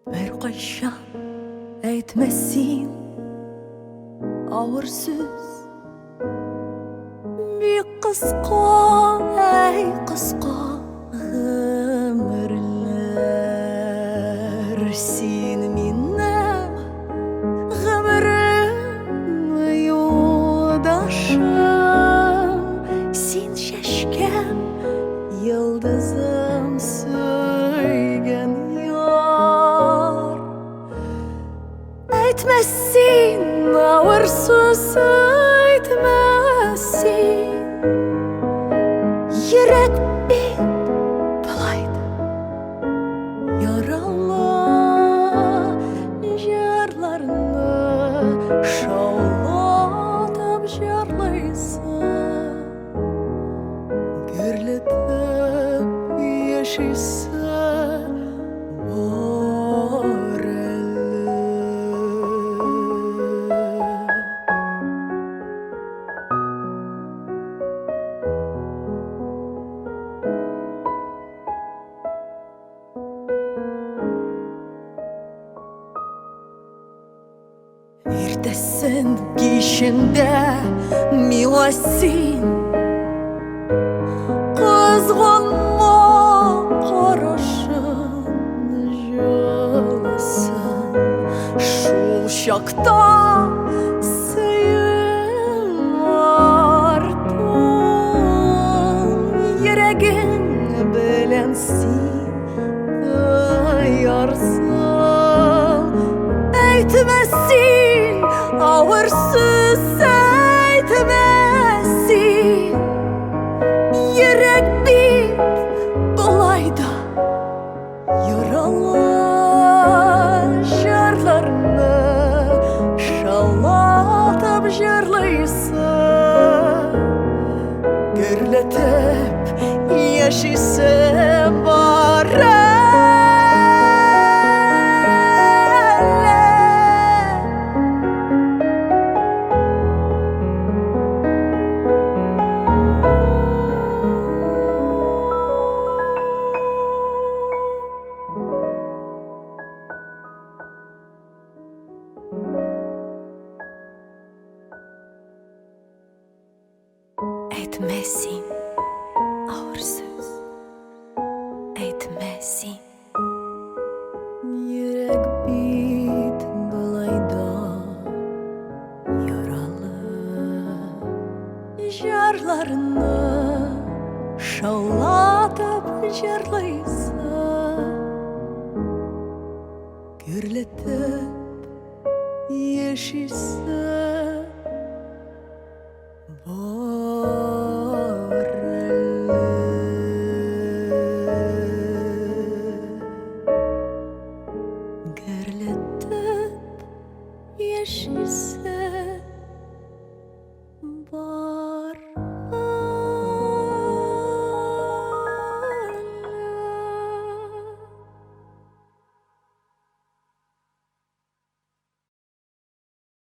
Беркайчан әйтмә син авыр сүз бик кыска, әй кыска гомерләр. Син минем гомерем юлдашым, син чәчкәм йолдызым, сөйгән яр. Әйтмә син авыр сүз, әйтмә син, йөрәк бит былай да яралы. Җырларны шаулатып җырлыйсың, гөрләтеп яшисең бар әле. Иртәсен кичендә миңа син кызганма карашын җылысын. Шул чакта сөем артын, йөрәгең белән син таярсың. Әйтмә син авыр сүз, әйтмә син, йөрәк бит былай да яралы. Җырларны шаулатып җырлыйсың, гөрләтеп яшисең бар әле. Әйтмә син авыр сүз, әйтмә син, йөрәк бит былай да яралы. Җырларны шаулатып җырлыйсың, гөрләтеп яшисең